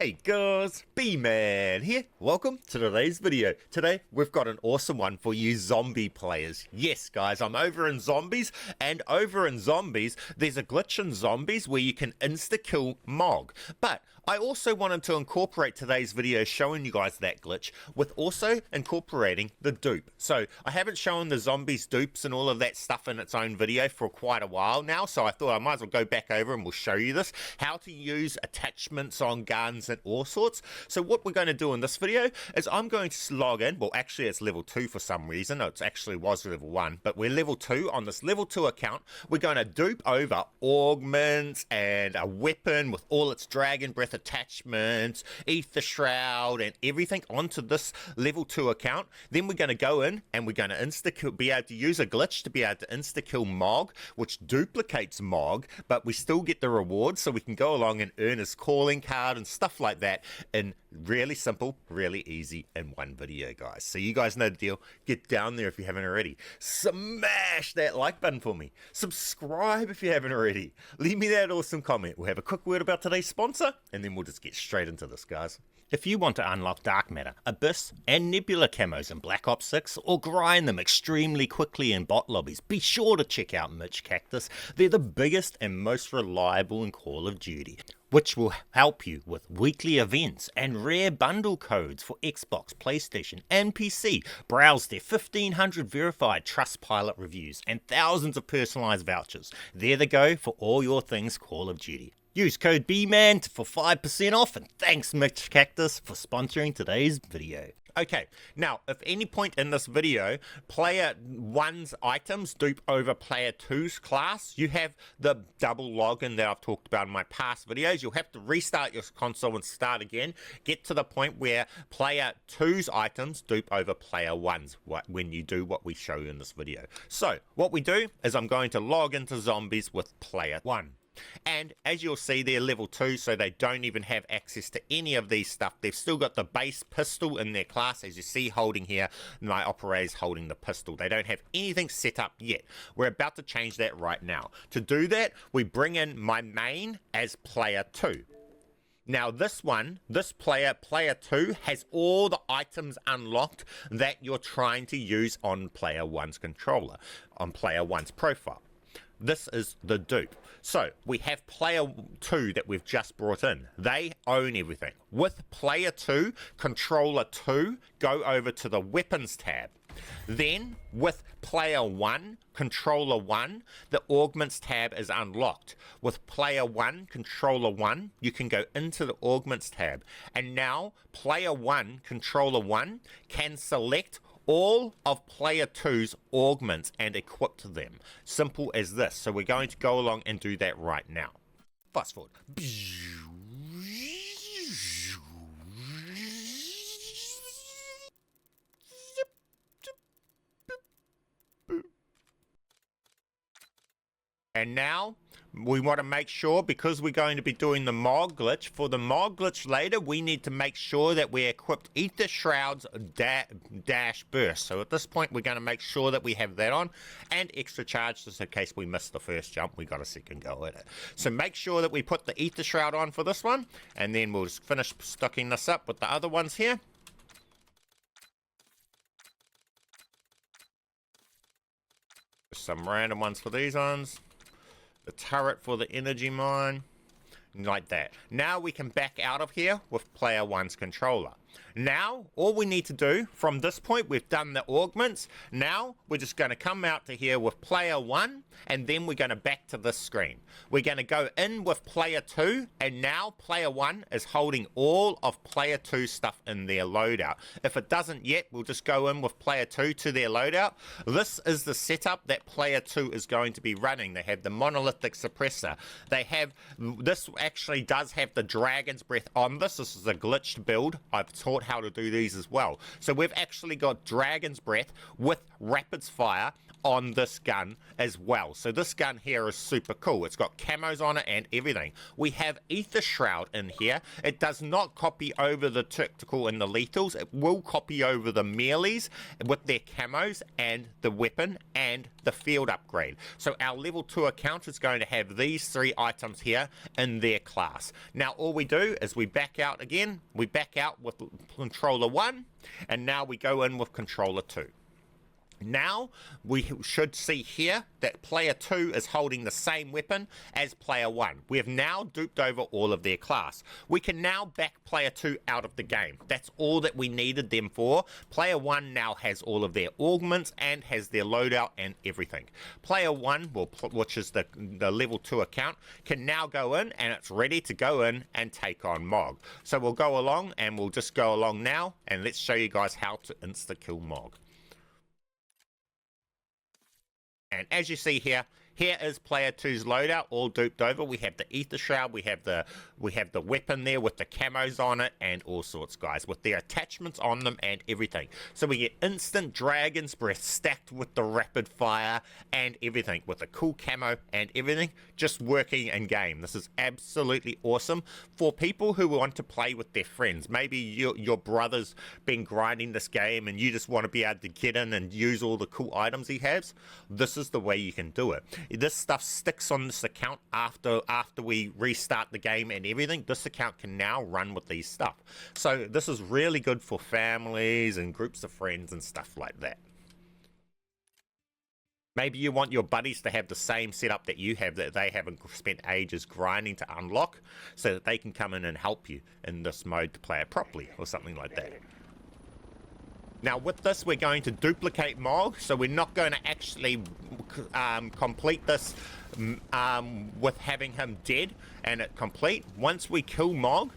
Hey guys, Bman here. Welcome to today's video. Today we've got an awesome one for you zombie players. Yes guys, I'm over in zombies, and over in zombies there's a glitch in zombies where you can insta-kill Mog. But I also wanted to incorporate today's video showing you guys that glitch with also incorporating the dupe. So I haven't shown the zombies dupes and all of that stuff in its own video for quite a while now, so I thought I might as well go back over and we'll show you this, how to use attachments on guns and all sorts. So what we're going to do in this video is I'm going to log in. Well, actually it's level 2 for some reason. It actually was level 1, but we're level 2 on this level 2 account. We're going to dupe over augments and a weapon with all its dragon breath attachments, AETHER SHROUD and everything onto this level 2 account. Then we're going to go in and we're going to insta-kill, be able to use a glitch to be able to insta-kill Mog, which duplicates Mog, but we still get the reward, so we can go along and earn his calling card and stuff like that in really simple, really easy in one video, guys. So you guys know the deal. Get down there if you haven't already. Smash that like button for me. Subscribe if you haven't already. Leave me that awesome comment. We'll have a quick word about today's sponsor, and then we'll just get straight into this, guys. If you want to unlock Dark Matter, Abyss, and Nebula camos in Black Ops 6, or grind them extremely quickly in bot lobbies, be sure to check out MitchCactus. They're the biggest and most reliable in Call of Duty, which will help you with weekly events and rare bundle codes for Xbox, PlayStation, and PC. Browse their 1,500 verified Trustpilot reviews and thousands of personalized vouchers. They're the go for all your things Call of Duty. Use code BMAN for 5% off, and thanks MitchCactus for sponsoring today's video. Okay, now if any point in this video player 1's items dupe over player 2's class, you have the double login that I've talked about in my past videos. You'll have to restart your console and start again. Get to the point where player 2's items dupe over player 1's when you do what we show you in this video. So what we do is I'm going to log into zombies with player 1. And as you'll see, they're level 2, so they don't even have access to any of these stuff. They've still got the base pistol in their class, as you see holding here. My operator's holding the pistol. They don't have anything set up yet. We're about to change that right now. To do that, we bring in my main as player 2. Now this player 2, has all the items unlocked that you're trying to use on player 1's controller, on player 1's profile. This is the dupe. So we have player 2 that we've just brought in. They own everything. With player 2, controller 2, go over to the weapons tab. Then with player 1, controller 1, the augments tab is unlocked. With player 1, controller 1, you can go into the augments tab. And now player 1, controller 1 can select all of player 2's augments and equip them. Simple as this. So we're going to go along and do that right now. Fast forward. And now we want to make sure, because we're going to be doing the Mog glitch, for the Mog glitch later, we need to make sure that we equipped AETHER SHROUD's dash burst. So at this point, we're going to make sure that we have that on, and extra charge, just in case we missed the first jump, we got a second go at it. So make sure that we put the AETHER SHROUD on for this one, and then we'll just finish stocking this up with the other ones here. Some random ones for these ones. The turret for the energy mine, like that. Now we can back out of here with player 1's controller. Now all we need to do from this point, we've done the augments. Now we're just going to come out to here with player 1, and then we're going to back to this screen. We're going to go in with player 2, and now player 1 is holding all of player 2's stuff in their loadout. If it doesn't yet, we'll just go in with player 2 to their loadout. This is the setup that player 2 is going to be running. They have the monolithic suppressor. They have, this actually does have the dragon's breath on this. This is a glitched build. I've taught how to do these as well. So we've actually got dragon's breath with rapids fire on this gun as well. So this gun here is super cool. It's got camos on it and everything. We have AETHER SHROUD in here. It does not copy over the tactical and the lethals. It will copy over the melees with their camos and the weapon and the field upgrade. So our level 2 account is going to have these 3 items here in their class. Now all we do is we back out again. We back out with controller 1 and now we go in with controller 2. Now we should see here that player 2 is holding the same weapon as player 1. We have now duped over all of their class. We can now back player 2 out of the game. That's all that we needed them for. Player 1 now has all of their augments and has their loadout and everything. Player 1, which is the level 2 account, can now go in and it's ready to go in and take on Mog. So we'll go along and we'll just go along now and let's show you guys how to insta-kill Mog. And as you see here, here is player 2's loadout, all duped over. We have the AETHER SHROUD, we have the weapon there with the camos on it and all sorts, guys, with their attachments on them and everything. So we get instant Dragon's Breath stacked with the rapid fire and everything, with the cool camo and everything, just working in game. This is absolutely awesome for people who want to play with their friends. Maybe your brother's been grinding this game and you just want to be able to get in and use all the cool items he has. This is the way you can do it. This stuff sticks on this account after we restart the game and everything. This account can now run with these stuff. So this is really good for families and groups of friends and stuff like that. Maybe you want your buddies to have the same setup that you have, that they haven't spent ages grinding to unlock, so that they can come in and help you in this mode to play it properly or something like that. Now with this we're going to duplicate Mog, so we're not going to actually complete this with having him dead and it complete. Once we kill Mog,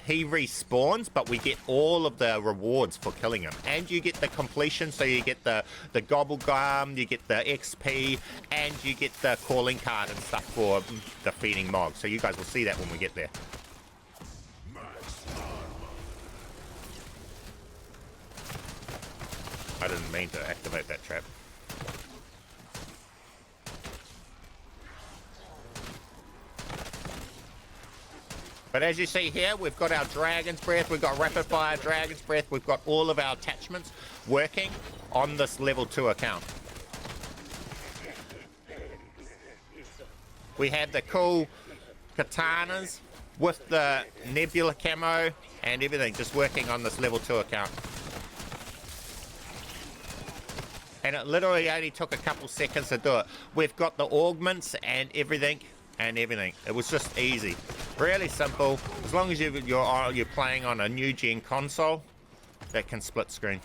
he respawns, but we get all of the rewards for killing him. And you get the completion, so you get the gobble gum, you get the XP, and you get the calling card and stuff for defeating Mog. So you guys will see that when we get there. I didn't mean to activate that trap. But as you see here, we've got our Dragon's Breath, we've got Rapid Fire Dragon's Breath, we've got all of our attachments working on this level 2 account. We have the cool katanas with the nebula camo and everything just working on this level 2 account. And it literally only took a couple seconds to do it. We've got the augments and everything. It was just easy. Really simple. As long as you're playing on a new gen console that can split screen.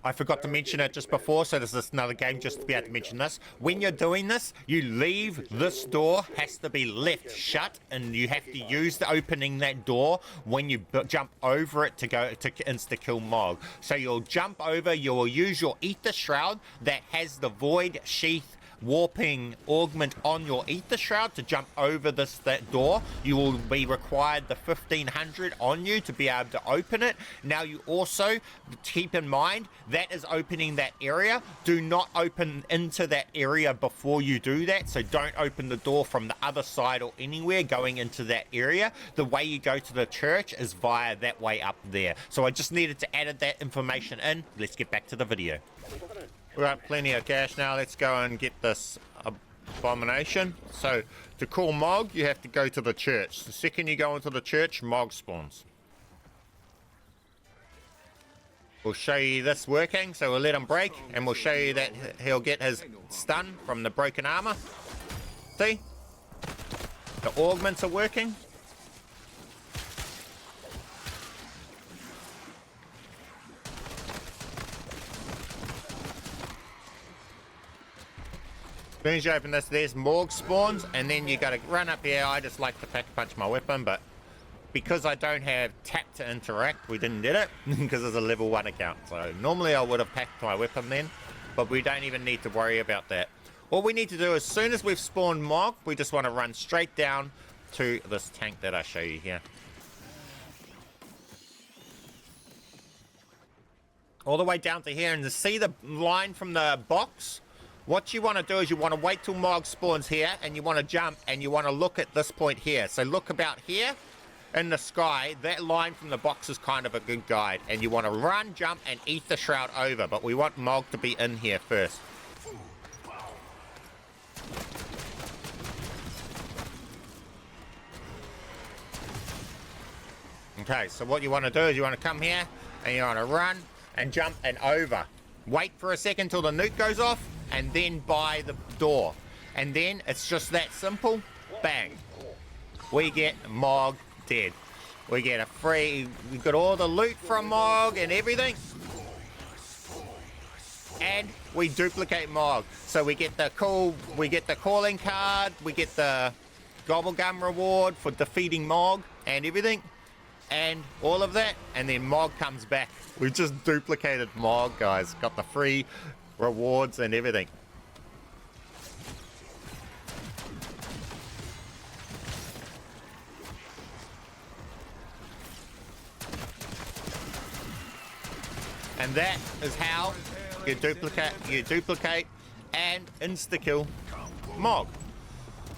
I forgot to mention it just before, so this is another game just to be able to mention this. When you're doing this, you leave this door, has to be left shut, and you have to use the opening that door when you jump over it to go to insta-kill Mog. So you'll jump over, you'll use your AETHER SHROUD that has the Void Sheath warping augment on your AETHER SHROUD to jump over that door. You will be required the 1500 on you to be able to open it. Now you also keep in mind that is opening that area. Do not open into that area before you do that. So don't open the door from the other side or anywhere going into that area. The way you go to the church is via that way up there. So I just needed to add that information in. Let's get back to the video. We've got plenty of cash now. Let's go and get this abomination. So to call Mog, you have to go to the church. The second you go into the church, Mog spawns. We'll show you this working, so we'll let him break, and we'll show you that he'll get his stun from the broken armor. See? The augments are working. As soon as you open this, there's Morg spawns, and then you got to run up here. I just like to pack punch my weapon, but because I don't have tap to interact, we didn't get it because it's a level 1 account. So normally I would have packed my weapon then, but we don't even need to worry about that. All we need to do, as soon as we've spawned Mog, we just want to run straight down to this tank that I show you here. All the way down to here, and to see the line from the box what you want to do is you want to wait till Mog spawns here, and you want to jump, and you want to look at this point here. So look about here in the sky. That line from the box is kind of a good guide, and you want to run, jump, and AETHER shroud over, but we want Mog to be in here first. Okay, so what you want to do is you want to come here, and you want to run, and jump, and over. Wait for a second till the nuke goes off, and then by the door. And then it's just that simple. Bang. We get Mog dead. We get a free, we got all the loot from Mog and everything. And we duplicate Mog. So we get the calling card, we get the gobblegum reward for defeating Mog and everything. And all of that, and then Mog comes back. We've just duplicated Mog, guys. Got the free rewards and everything. And that is how you duplicate and insta-kill Mog.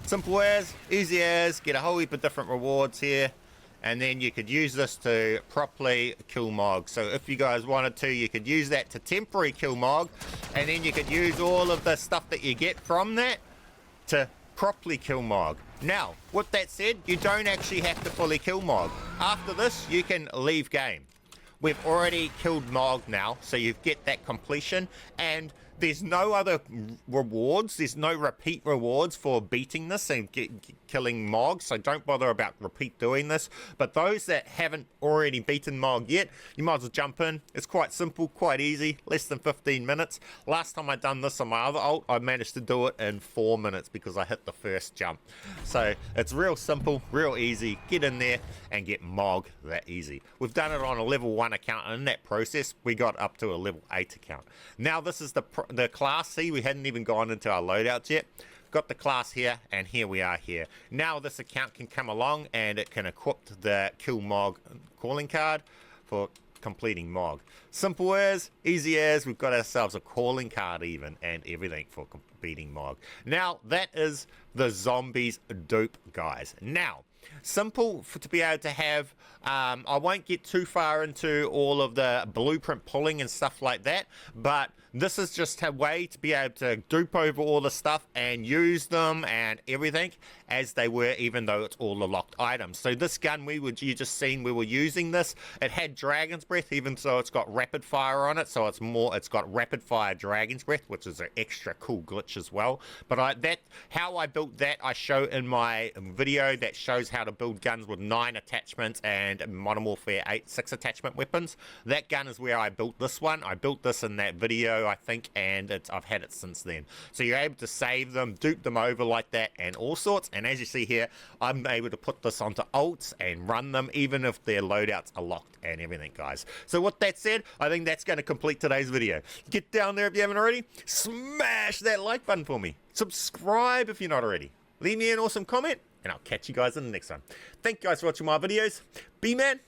Simple as, easy as, get a whole heap of different rewards here. And then you could use this to properly kill Mog. So if you guys wanted to, you could use that to temporary kill Mog. And then you could use all of the stuff that you get from that to properly kill Mog. Now, with that said, you don't actually have to fully kill Mog. After this, you can leave game. We've already killed Mog now, so you get that completion. And there's no other rewards. There's no repeat rewards for beating this and killing Mog, so don't bother about repeat doing this. But those that haven't already beaten Mog yet, you might as well jump in. It's quite simple, quite easy, less than 15 minutes. Last time I done this on my other ult, I managed to do it in 4 minutes because I hit the first jump. So it's real simple, real easy. Get in there and get Mog that easy. We've done it on a level 1 account, and in that process, we got up to a level 8 account. Now this is the class. See, we hadn't even gone into our loadouts yet. Got the class here, and here we are here. Now this account can come along and it can equip the kill Mog calling card for completing Mog. Simple as, easy as, we've got ourselves a calling card even and everything for beating Mog. Now that is the zombies dupe, guys. Now simple to be able to have. I won't get too far into all of the blueprint pulling and stuff like that, but this is just a way to be able to dupe over all the stuff and use them and everything as they were, even though it's all the locked items. So this gun you just seen we were using this. It had Dragon's Breath, even so it's got rapid fire on it, so it's got rapid fire Dragon's Breath, which is an extra cool glitch as well. But how I built that, I show in my video that shows how to build guns with 9 attachments and Modern Warfare 6 attachment weapons. That gun is where I built this one. I built this in that video, I think, and I've had it since then. So you're able to save them, dupe them over like that, and all sorts. And as you see here, I'm able to put this onto ults and run them, even if their loadouts are locked and everything, guys. So with that said, I think that's going to complete today's video. Get down there if you haven't already. Smash that like button for me. Subscribe if you're not already. Leave me an awesome comment, and I'll catch you guys in the next one. Thank you guys for watching my videos. Bman